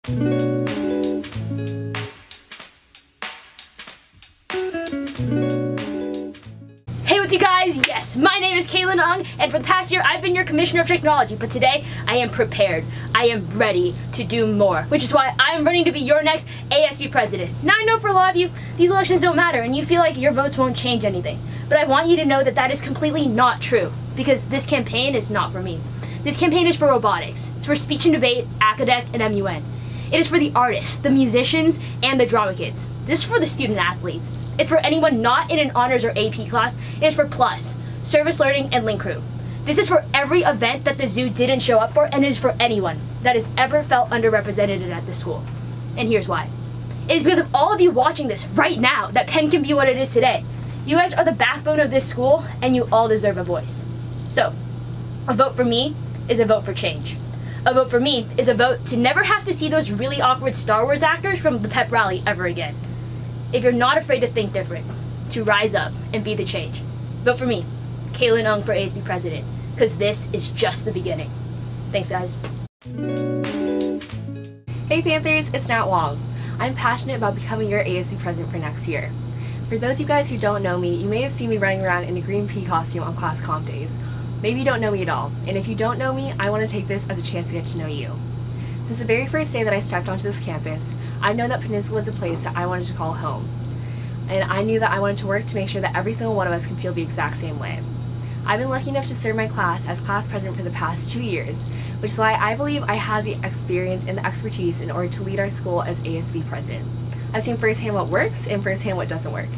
Hey, what's you guys? Yes, my name is KAYLEN, and for the past year I've been your Commissioner of Technology, but today I am prepared. I am ready to do more, which is why I am running to be your next ASB President. Now I know for a lot of you, these elections don't matter and you feel like your votes won't change anything, but I want you to know that that is completely not true, because this campaign is not for me. This campaign is for robotics. It's for speech and debate, academic, and MUN. It is for the artists, the musicians, and the drama kids. This is for the student athletes. It's for anyone not in an honors or AP class. It is for PLUS, Service Learning, and Link Crew. This is for every event that the zoo didn't show up for, and it is for anyone that has ever felt underrepresented at this school. And here's why. It is because of all of you watching this right now that Penn can be what it is today. You guys are the backbone of this school, and you all deserve a voice. So, a vote for me is a vote for change. A vote for me is a vote to never have to see those really awkward Star Wars actors from the pep rally ever again. If you're not afraid to think different, to rise up and be the change, vote for me, KAYLEN for ASB President, because this is just the beginning. Thanks, guys. Hey Panthers, it's Nat Wong. I'm passionate about becoming your ASB President for next year. For those of you guys who don't know me, you may have seen me running around in a green pea costume on class comp days. Maybe you don't know me at all, and if you don't know me, I want to take this as a chance to get to know you. Since the very first day that I stepped onto this campus, I know that Peninsula was a place that I wanted to call home. And I knew that I wanted to work to make sure that every single one of us can feel the exact same way. I've been lucky enough to serve my class as class president for the past 2 years, which is why I believe I have the experience and the expertise in order to lead our school as ASB president. I've seen firsthand what works and firsthand what doesn't work.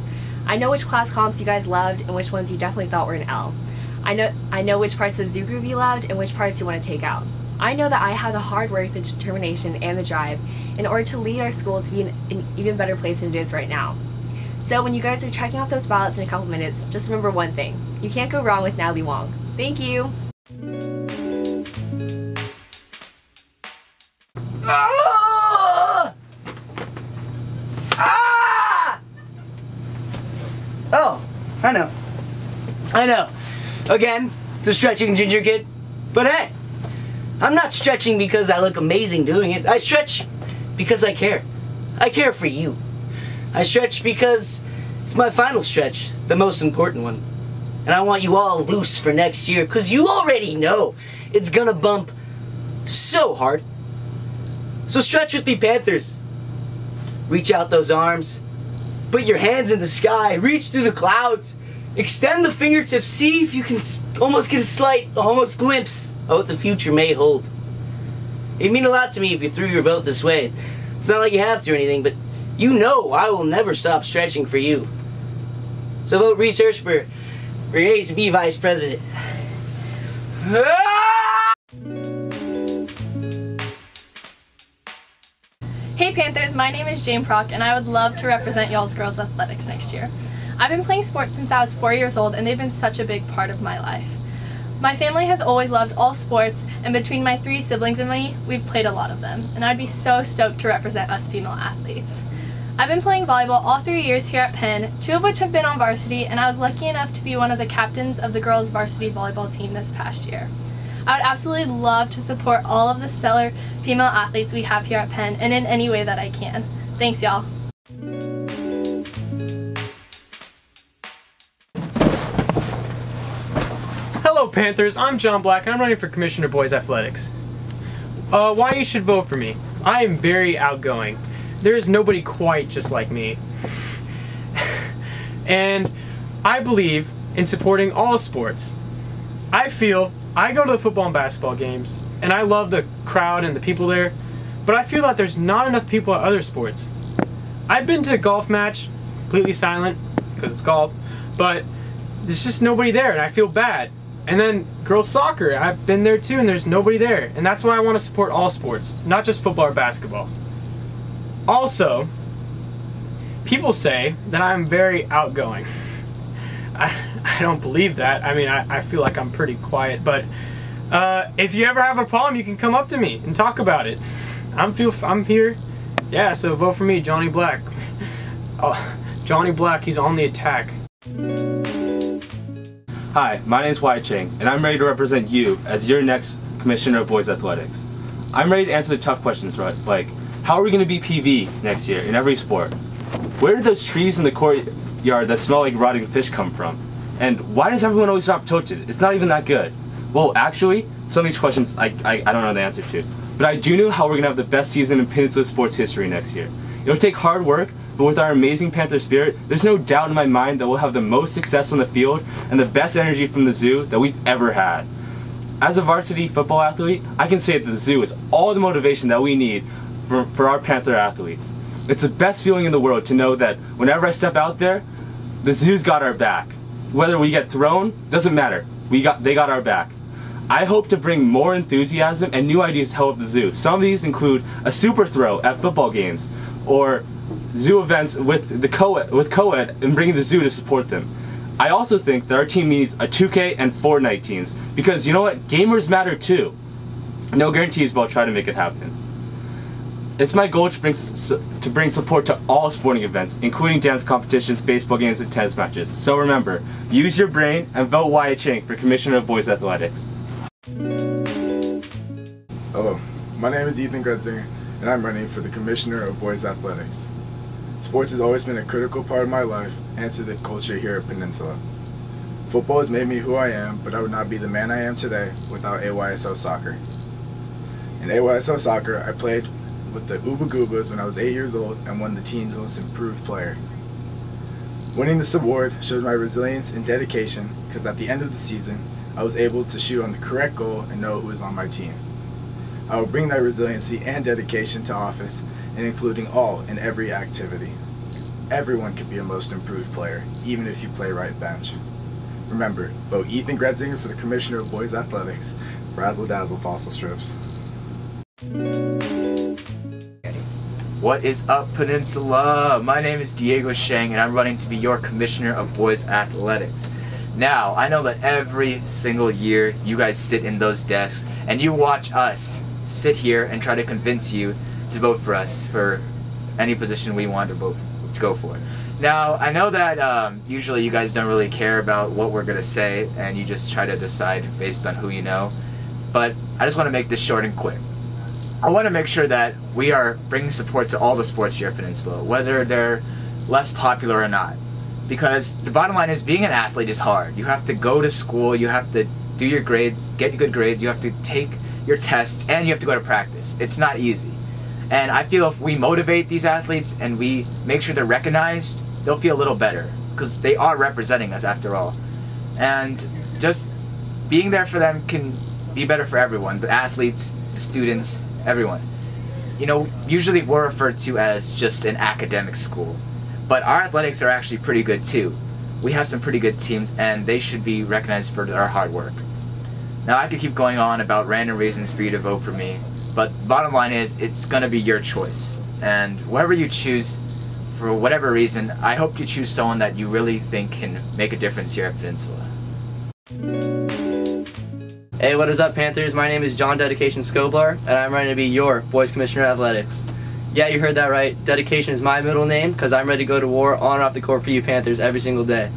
I know which class comps you guys loved and which ones you definitely thought were an L. I know which parts of the zoo group you loved and which parts you want to take out. I know that I have the hard work, the determination, and the drive in order to lead our school to be an even better place than it is right now. So when you guys are checking off those ballots in a couple minutes, just remember one thing. You can't go wrong with NATALIE Wong. Thank you! Ah! Ah! Oh, I know. Again, the stretching ginger kid. But hey, I'm not stretching because I look amazing doing it. I stretch because I care. I care for you. I stretch because it's my final stretch, the most important one. And I want you all loose for next year, because you already know it's gonna bump so hard. So stretch with me, Panthers. Reach out those arms. Put your hands in the sky. Reach through the clouds. Extend the fingertips. See if you can almost get a slight, almost glimpse of what the future may hold. It'd mean a lot to me if you threw your vote this way. It's not like you have to or anything, but you know I will never stop stretching for you. So vote RHYS HERSHBERGER for ASB Vice President. Hey Panthers, my name is Jane Prock and I would love to represent y'all's girls athletics next year. I've been playing sports since I was 4 years old and they've been such a big part of my life. My family has always loved all sports, and between my 3 siblings and me, we've played a lot of them, and I'd be so stoked to represent us female athletes. I've been playing volleyball all 3 years here at Penn, 2 of which have been on varsity, and I was lucky enough to be one of the captains of the girls' varsity volleyball team this past year. I would absolutely love to support all of the stellar female athletes we have here at Penn, and in any way that I can. Thanks, y'all. Hello Panthers, I'm John Black and I'm running for Commissioner Boys Athletics. Why you should vote for me? I am very outgoing. There is nobody quite just like me. And I believe in supporting all sports. I go to the football and basketball games and I love the crowd and the people there, but I feel that there's not enough people at other sports. I've been to a golf match, completely silent because it's golf, but there's just nobody there and I feel bad. And then girls soccer, I've been there too and there's nobody there. And that's why I want to support all sports, not just football or basketball. Also, people say that I'm very outgoing. I don't believe that. I mean, I feel like I'm pretty quiet, but if you ever have a problem, you can come up to me and talk about it. I'm here. Yeah, so vote for me, Johnny Black. Oh, Johnny Black, he's on the attack. Hi, my name is WYATT, and I'm ready to represent you as your next Commissioner of Boys Athletics. I'm ready to answer the tough questions like, How are we going to be PV next year in every sport? Where did those trees in the courtyard that smell like rotting fish come from? And why does everyone always stop toasted? It's not even that good. Well, actually, some of these questions I don't know the answer to. But I do know how we're going to have the best season in Peninsula sports history next year. It'll take hard work, but with our amazing Panther spirit, there's no doubt in my mind that we'll have the most success on the field and the best energy from the zoo that we've ever had. As a varsity football athlete, I can say that the zoo is all the motivation that we need for our Panther athletes. It's the best feeling in the world to know that whenever I step out there, the zoo's got our back. Whether we get thrown, doesn't matter. They got our back. I hope to bring more enthusiasm and new ideas to help the zoo. Some of these include a super throw at football games, or zoo events with co-ed and bringing the zoo to support them. I also think that our team needs a 2K and Fortnite teams, because you know what? Gamers matter too. No guarantees, but I'll try to make it happen. It's my goal to bring support to all sporting events, including dance competitions, baseball games, and tennis matches. So remember, use your brain and vote WYATT for Commissioner of Boys Athletics. Hello, my name is Ethan Gretzinger, and I'm running for the Commissioner of Boys Athletics. Sports has always been a critical part of my life and to the culture here at Peninsula. Football has made me who I am, but I would not be the man I am today without AYSO soccer. In AYSO soccer, I played with the Uba Goobas when I was 8 years old and won the team's most improved player. Winning this award showed my resilience and dedication, because at the end of the season, I was able to shoot on the correct goal and know who was on my team. I will bring that resiliency and dedication to office, and including all and every activity. Everyone can be a most improved player, even if you play right bench. Remember, vote Ethan Gretzinger for the Commissioner of Boys Athletics. Razzle dazzle fossil strips. What is up, Peninsula? My name is Diego SHENG, and I'm running to be your Commissioner of Boys Athletics. Now, I know that every single year you guys sit in those desks and you watch us sit here and try to convince you to vote for us for any position we want to go for. Now, I know that usually you guys don't really care about what we're going to say, and you just try to decide based on who you know, but I just want to make this short and quick. I want to make sure that we are bringing support to all the sports here at Peninsula, whether they're less popular or not. Because the bottom line is, being an athlete is hard. You have to go to school, you have to do your grades, get good grades, you have to take your tests, and you have to go to practice. It's not easy. And I feel if we motivate these athletes and we make sure they're recognized, they'll feel a little better, because they are representing us after all. And just being there for them can be better for everyone, the athletes, the students, everyone. You know, usually we're referred to as just an academic school, but our athletics are actually pretty good too. We have some pretty good teams, and they should be recognized for their hard work. Now, I could keep going on about random reasons for you to vote for me, but bottom line is, it's going to be your choice. And whoever you choose, for whatever reason, I hope you choose someone that you really think can make a difference here at Peninsula. Hey, what is up, Panthers? My name is John Dedication Scobler, and I'm ready to be your Boys Commissioner of Athletics. Yeah, you heard that right. Dedication is my middle name, because I'm ready to go to war on and off the court for you Panthers every single day.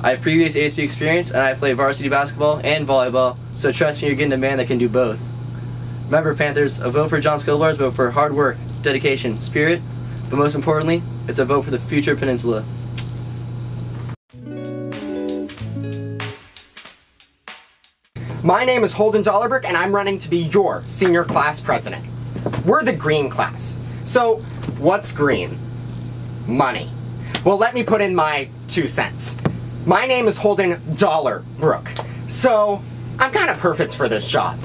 I have previous ASB experience, and I play varsity basketball and volleyball, so trust me, you're getting a man that can do both. Remember, Panthers, a vote for John Scobler is a vote for hard work, dedication, spirit, but most importantly, it's a vote for the future Peninsula. My name is Holden Dollarberg, and I'm running to be your senior class president. We're the green class. So, what's green? Money. Well, let me put in my 2 cents. My name is Holden Dollarbrook, so I'm kind of perfect for this job.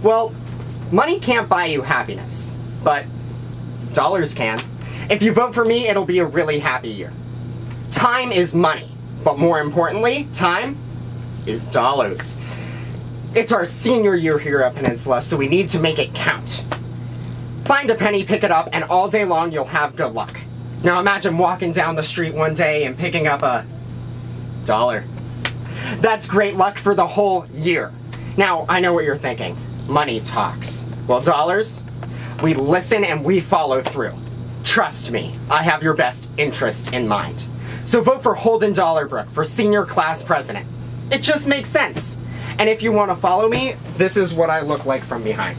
Well, money can't buy you happiness, but dollars can. If you vote for me, it'll be a really happy year. Time is money, but more importantly, time is dollars. It's our senior year here at Peninsula, so we need to make it count. Find a penny, pick it up, and all day long you'll have good luck. Now imagine walking down the street one day and picking up a dollar. That's great luck for the whole year. Now, I know what you're thinking. Money talks. Well, dollars, we listen and we follow through. Trust me, I have your best interest in mind. So vote for Holden Dollarbrook for senior class president. It just makes sense. And if you want to follow me, this is what I look like from behind.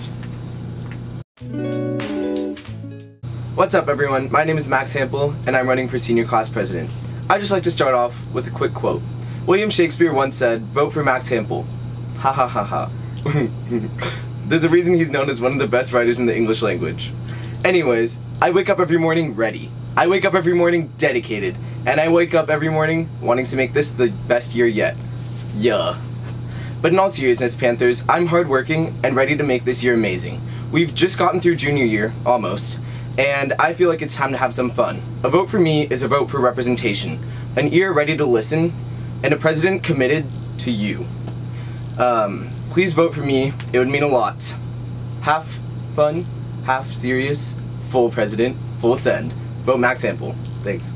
What's up everyone, my name is Max HAMPEL and I'm running for senior class president. I'd just like to start off with a quick quote. William Shakespeare once said, "Vote for Max HAMPEL." Ha ha ha ha. There's a reason he's known as one of the best writers in the English language. Anyways, I wake up every morning ready. I wake up every morning dedicated. And I wake up every morning wanting to make this the best year yet. Yeah. But in all seriousness, Panthers, I'm hardworking and ready to make this year amazing. We've just gotten through junior year, almost. And I feel like it's time to have some fun. A vote for me is a vote for representation, an ear ready to listen, and a president committed to you. Please vote for me, it would mean a lot. Half fun, half serious, full president, full send. Vote Max HAMPEL. Thanks.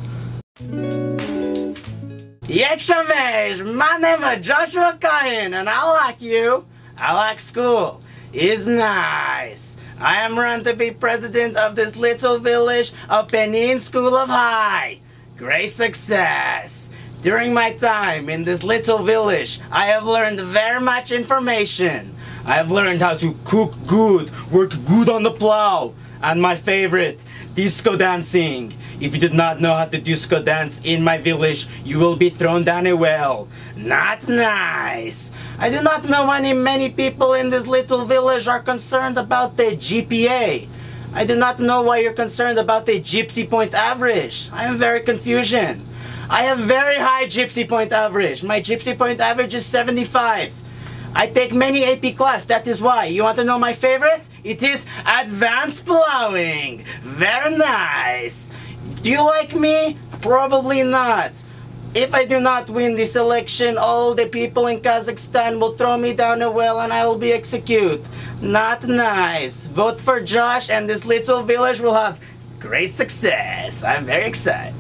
Yexamesh, my name is Joshua KAHEN and I like you. I like school. It's nice. I am run to be president of this little village of Penin School of High. Great success. During my time in this little village, I have learned very much information. I have learned how to cook good, work good on the plow, and my favorite, disco dancing. If you do not know how to disco dance in my village, you will be thrown down a well. Not nice. I do not know many people in this little village are concerned about the GPA. I do not know why you're concerned about the Gypsy Point average. I am very confusion. I have very high Gypsy Point average. My Gypsy Point average is 75. I take many AP class, that is why. You want to know my favorite? It is advanced plowing. Very nice. Do you like me? Probably not. If I do not win this election, all the people in Kazakhstan will throw me down a well and I will be executed. Not nice. Vote for Josh and this little village will have great success. I'm very excited.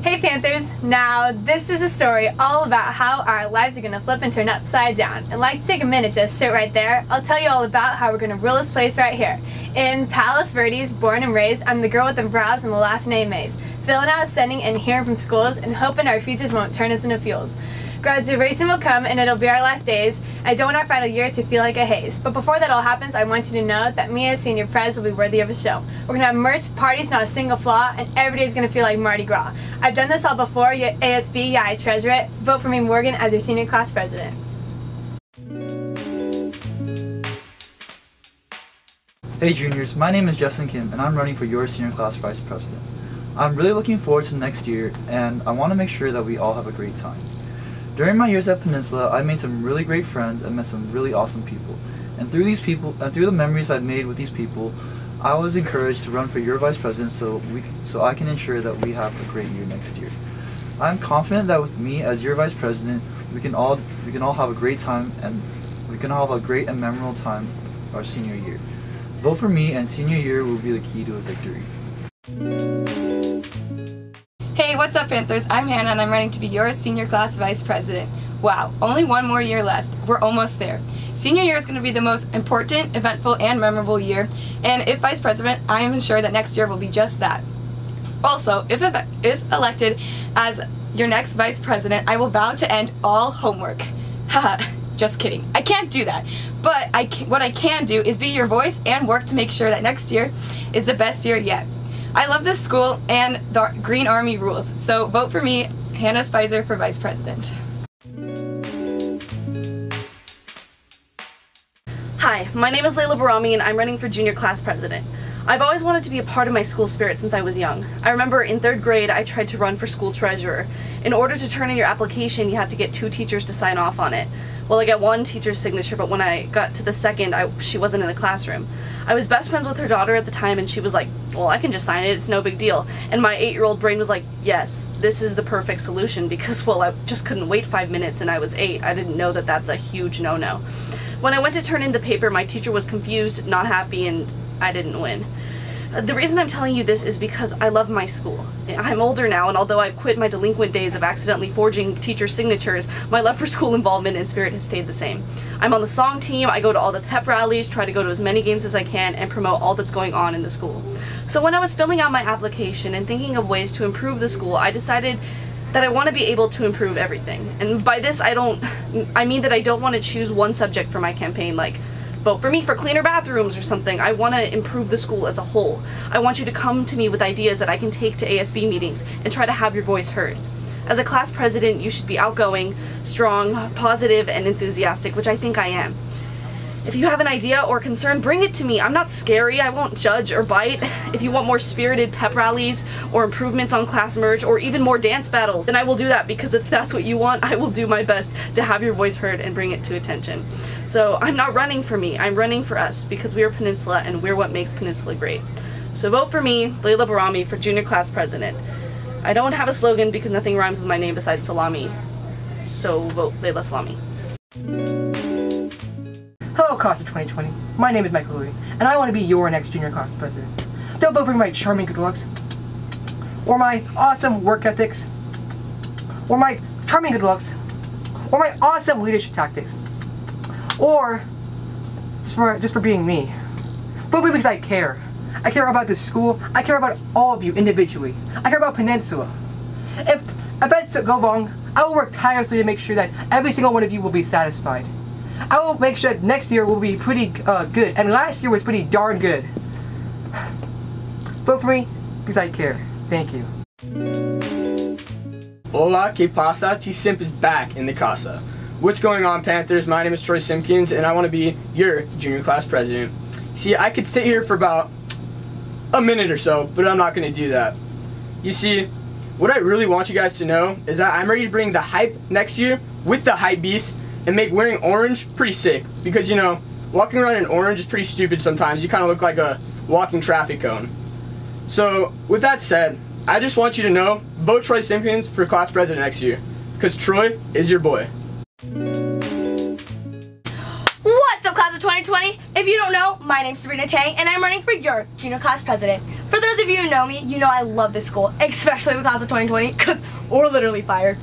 Hey Panthers, now this is a story all about how our lives are going to flip and turn upside down. I'd like to take a minute, just sit right there. I'll tell you all about how we're going to rule this place right here. In Palos Verdes, born and raised, I'm the girl with the brows and the last name MAES. Filling out, sending, and hearing from schools and hoping our futures won't turn us into fuels. Graduation will come and it'll be our last days. I don't want our final year to feel like a haze. But before that all happens, I want you to know that me as senior prez will be worthy of a show. We're gonna have merch, parties, not a single flaw, and every day is gonna feel like Mardi Gras. I've done this all before. ASB, yeah, I treasure it. Vote for me, Morgan, as your senior class president. Hey juniors, my name is Justin Kim and I'm running for your senior class vice president. I'm really looking forward to next year and I want to make sure that we all have a great time. During my years at Peninsula, I made some really great friends and met some really awesome people. And through these people, and through the memories I've made with these people, I was encouraged to run for your vice president so I can ensure that we have a great year next year. I'm confident that with me as your vice president, we can all have a great time and we can all have a great and memorable time our senior year. Vote for me and senior year will be the key to a victory. Hey, what's up Panthers? I'm Hannah and I'm running to be your senior class vice president. Wow, only one more year left. We're almost there. Senior year is going to be the most important, eventful, and memorable year, and if vice president, I am sure that next year will be just that. Also, if elected as your next vice president, I will vow to end all homework. Haha, just kidding. I can't do that. But what I can do is be your voice and work to make sure that next year is the best year yet. I love this school and the Green Army rules, so vote for me, Hannah SPEISER, for vice president. Hi, my name is Layla Barami and I'm running for junior class president. I've always wanted to be a part of my school spirit since I was young. I remember in 3rd grade I tried to run for school treasurer. In order to turn in your application, you had to get 2 teachers to sign off on it. Well, I got 1 teacher's signature, but when I got to the 2nd, she wasn't in the classroom. I was best friends with her daughter at the time and she was like, well, I can just sign it, it's no big deal. And my 8-year-old brain was like, yes, this is the perfect solution because, well, I just couldn't wait 5 minutes and I was 8. I didn't know that that's a huge no-no. When I went to turn in the paper, my teacher was confused, not happy, and I didn't win. The reason I'm telling you this is because I love my school. I'm older now, and although I've quit my delinquent days of accidentally forging teacher signatures, my love for school involvement and spirit has stayed the same. I'm on the song team, I go to all the pep rallies, try to go to as many games as I can, and promote all that's going on in the school. So when I was filling out my application and thinking of ways to improve the school, I decided that I want to be able to improve everything. And by this I mean that I don't want to choose one subject for my campaign, like vote for me for cleaner bathrooms or something. I want to improve the school as a whole. I want you to come to me with ideas that I can take to ASB meetings and try to have your voice heard. As a class president, you should be outgoing, strong, positive, and enthusiastic, which I think I am. If you have an idea or concern, bring it to me. I'm not scary. I won't judge or bite. If you want more spirited pep rallies or improvements on class merge or even more dance battles, then I will do that, because if that's what you want, I will do my best to have your voice heard and bring it to attention. So I'm not running for me. I'm running for us, because we are Peninsula and we're what makes Peninsula great. So vote for me, Layla Barami, for junior class president. I don't have a slogan because nothing rhymes with my name besides salami. So vote Layla Salami. Hello, class of 2020. My name is Michael Louie, and I want to be your next junior class president. Don't vote for my charming good looks, or my awesome work ethics, or my charming good looks, or my awesome leadership tactics, or just for being me. Vote for me because I care. I care about this school. I care about all of you individually. I care about Peninsula. If events go wrong, I will work tirelessly to make sure that every single one of you will be satisfied. I will make sure that next year will be pretty good, and last year was pretty darn good. Vote for me because I care. Thank you. Hola, que pasa? T-Simp is back in the casa. What's going on, Panthers? My name is Troy Simpkins, and I want to be your junior class president. See, I could sit here for about a minute or so, but I'm not going to do that. You see, what I really want you guys to know is that I'm ready to bring the hype next year with the hype beast and make wearing orange pretty sick. Because, you know, walking around in orange is pretty stupid sometimes. You kind of look like a walking traffic cone. So, with that said, I just want you to know, vote Troy Simpkins for class president next year. Because Troy is your boy. What's up, class of 2020? If you don't know, my name's Sabrina Tang, and I'm running for your junior class president. For those of you who know me, you know I love this school, especially the class of 2020, because we're literally fired.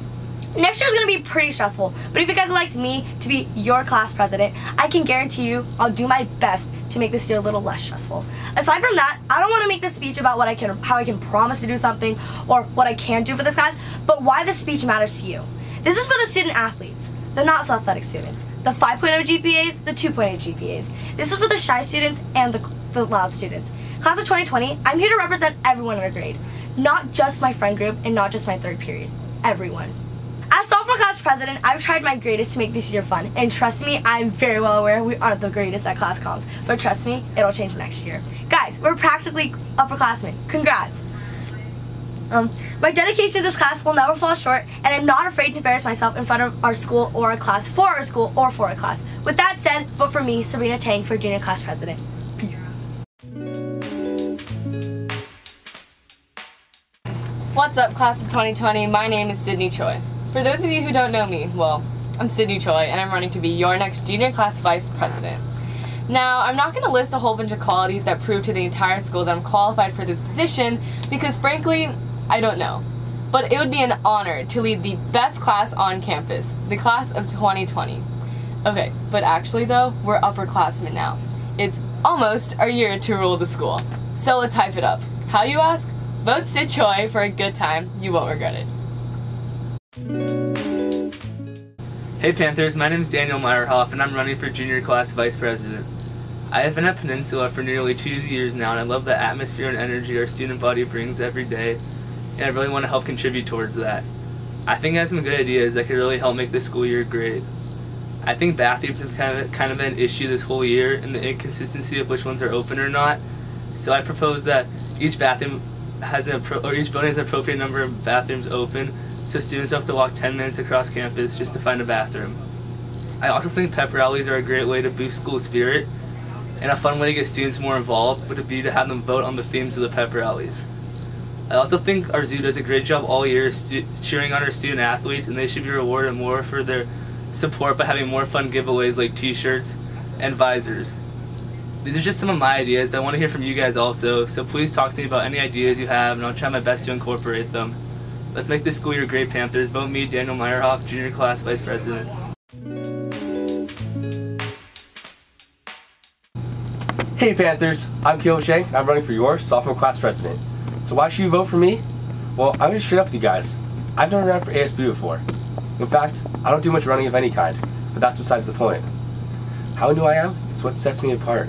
Next year's gonna be pretty stressful, but if you guys elect me to be your class president, I can guarantee you I'll do my best to make this year a little less stressful. Aside from that, I don't want to make this speech about how I can promise to do something or what I can't do for this class, but why this speech matters to you. This is for the student athletes, the not so athletic students, the 5.0 GPAs, the 2.8 GPAs. This is for the shy students and the loud students. Class of 2020, I'm here to represent everyone in our grade, not just my friend group and not just my third period, everyone. As sophomore class president, I've tried my greatest to make this year fun, and trust me, I'm very well aware we aren't the greatest at class comms, but trust me, it'll change next year. Guys, we're practically upperclassmen. Congrats. My dedication to this class will never fall short, and I'm not afraid to embarrass myself in front of our school or our class, for our school or for our class. With that said, vote for me, Sabrina Tang, for junior class president. Peace. What's up, class of 2020? My name is Sydney Choi. For those of you who don't know me, well, I'm Sydney Choi, and I'm running to be your next junior class vice president. Now, I'm not going to list a whole bunch of qualities that prove to the entire school that I'm qualified for this position, because frankly, I don't know. But it would be an honor to lead the best class on campus, the class of 2020. Okay, but actually though, we're upperclassmen now. It's almost our year to rule the school. So let's hype it up. How, you ask? Vote Sid Choi for a good time. You won't regret it. Hey Panthers, my name is Daniel MEYERHOFF, and I'm running for junior class vice president. I have been at Peninsula for nearly 2 years now, and I love the atmosphere and energy our student body brings every day, and I really want to help contribute towards that. I think I have some good ideas that could really help make this school year great. I think bathrooms have kind of been an issue this whole year, and the inconsistency of which ones are open or not. So I propose that each bathroom has each building has an appropriate number of bathrooms open, so students don't have to walk 10 minutes across campus just to find a bathroom. I also think pep rallies are a great way to boost school spirit, and a fun way to get students more involved would be to have them vote on the themes of the pep rallies. I also think our zoo does a great job all year cheering on our student athletes, and they should be rewarded more for their support by having more fun giveaways like t-shirts and visors. These are just some of my ideas, but I want to hear from you guys also, so please talk to me about any ideas you have, and I'll try my best to incorporate them. Let's make this school year great, Panthers. Vote me, Daniel MEYERHOFF, junior class vice president. Hey Panthers, I'm KAYLEN, and I'm running for your sophomore class president. So why should you vote for me? Well, I'm going to straight up with you guys. I've never ran for ASB before. In fact, I don't do much running of any kind, but that's besides the point. How new I am is what sets me apart.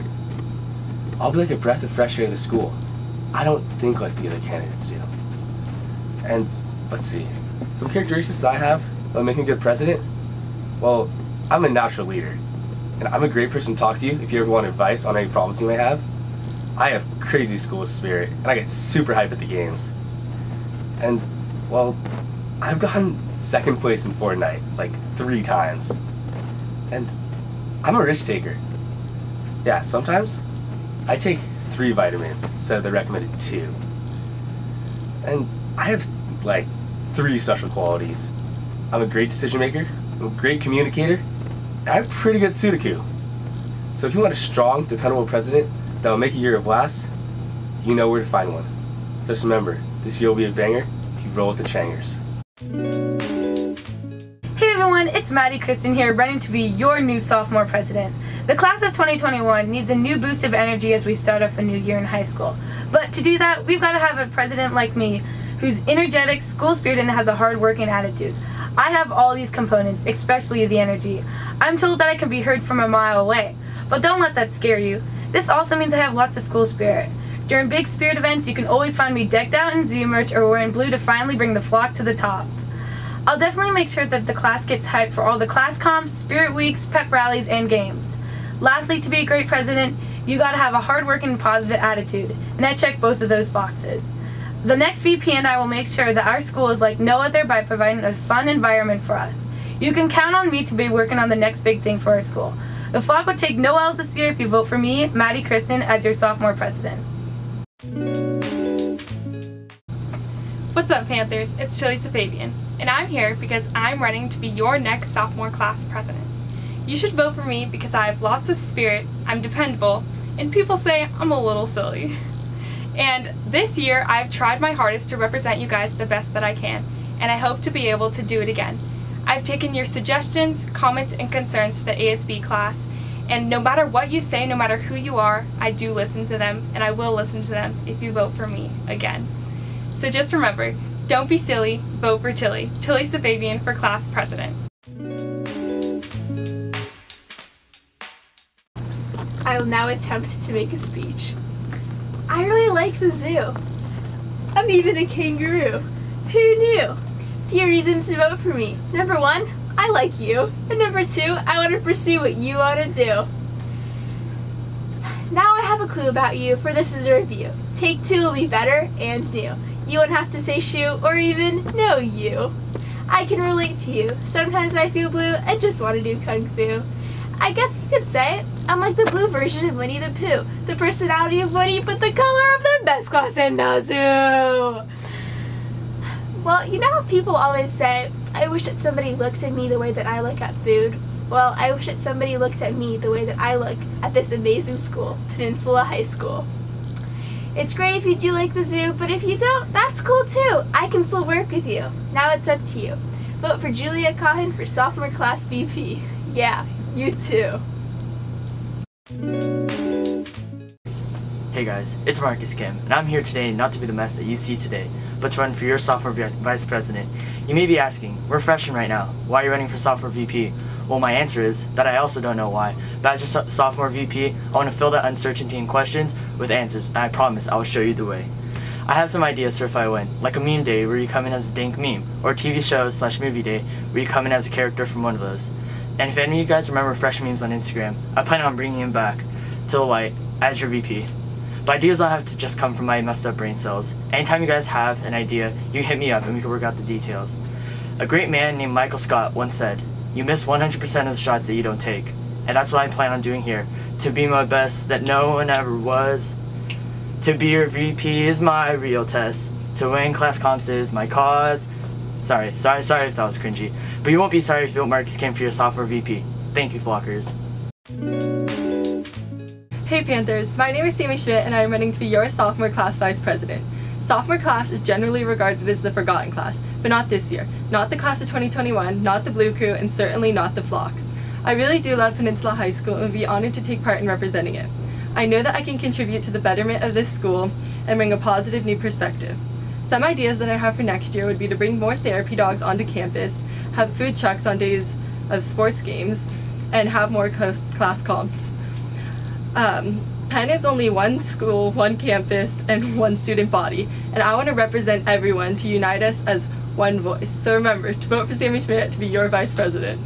I'll be like a breath of fresh air to school. I don't think like the other candidates do. And let's see, some characteristics that I have that make me a good president. Well, I'm a natural leader, and I'm a great person to talk to you if you ever want advice on any problems you may have. I have crazy school spirit, and I get super hyped at the games. And, well, I've gotten second place in Fortnite like 3 times. And I'm a risk taker. Yeah, sometimes I take 3 vitamins instead of the recommended 2. And I have like 3 special qualities. I'm a great decision maker, I'm a great communicator, and I'm pretty good at Sudoku. So if you want a strong, dependable president that will make a year a blast, you know where to find one. Just remember, this year will be a banger if you roll with the Changers. Hey everyone, it's Maddie Kristen here, running to be your new sophomore president. The class of 2021 needs a new boost of energy as we start off a new year in high school. But to do that, we've got to have a president like me, who's energetic, school-spirited, and has a hard-working attitude. I have all these components, especially the energy. I'm told that I can be heard from a mile away, but don't let that scare you. This also means I have lots of school spirit. During big spirit events, you can always find me decked out in zoo merch or wearing blue to finally bring the flock to the top. I'll definitely make sure that the class gets hyped for all the class comps, spirit weeks, pep rallies, and games. Lastly, to be a great president, you gotta have a hard-working and positive attitude, and I check both of those boxes. The next VP and I will make sure that our school is like no other by providing a fun environment for us. You can count on me to be working on the next big thing for our school. The flock would take no L's this year if you vote for me, Maddie Kristen, as your sophomore president. What's up, Panthers? It's SAFAVIAN, and I'm here because I'm running to be your next sophomore class president. You should vote for me because I have lots of spirit, I'm dependable, and people say I'm a little silly. And this year, I've tried my hardest to represent you guys the best that I can, and I hope to be able to do it again. I've taken your suggestions, comments, and concerns to the ASB class, and no matter what you say, no matter who you are, I do listen to them, and I will listen to them if you vote for me again. So just remember, don't be silly, vote for Tilly. Tilly SAFAVIAN for class president. I will now attempt to make a speech. I really like the zoo. I'm even a kangaroo. Who knew? Few reasons to vote for me. Number 1, I like you. And number 2, I want to pursue what you want to do. Now I have a clue about you, for this is a review. Take 2 will be better and new. You won't have to say shoe or even know you. I can relate to you. Sometimes I feel blue and just want to do kung fu. I guess you could say I'm like the blue version of Winnie the Pooh, the personality of Winnie, but the color of the best class in the zoo. Well, you know how people always say, I wish that somebody looked at me the way that I look at food? Well, I wish that somebody looked at me the way that I look at this amazing school, Peninsula High School. It's great if you do like the zoo, but if you don't, that's cool too. I can still work with you. Now it's up to you. Vote for Julia KAHEN for sophomore class VP. Yeah, you too. Hey guys, it's Marcus Kim, and I'm here today not to be the mess that you see today, but to run for your sophomore vice president. You may be asking, we're freshmen right now, why are you running for sophomore VP? Well, my answer is that I also don't know why, but as your sophomore VP, I want to fill that uncertainty in questions with answers, and I promise I will show you the way. I have some ideas for if I win, like a meme day where you come in as a dank meme, or a TV show / movie day where you come in as a character from one of those. And if any of you guys remember fresh memes on Instagram, I plan on bringing them back to the light as your VP. But ideas don't have to just come from my messed up brain cells. Anytime you guys have an idea, you hit me up and we can work out the details. A great man named Michael Scott once said, "You miss 100% of the shots that you don't take." And that's what I plan on doing here. To be my best that no one ever was. To be your VP is my real test. To win class comps is my cause. Sorry if that was cringy. But you won't be sorry if you vote Marcus Kim for your sophomore VP. Thank you, flockers. Hey Panthers, my name is Sammy Schmidt and I'm running to be your sophomore class vice president. Sophomore class is generally regarded as the forgotten class, but not this year. Not the class of 2021, not the Blue Crew, and certainly not the flock. I really do love Peninsula High School and would be honored to take part in representing it. I know that I can contribute to the betterment of this school and bring a positive new perspective. Some ideas that I have for next year would be to bring more therapy dogs onto campus, have food trucks on days of sports games, and have more class comps. Penn is only one school, one campus, and one student body, and I want to represent everyone to unite us as one voice. So remember to vote for Sammy SCHMIDT to be your vice president.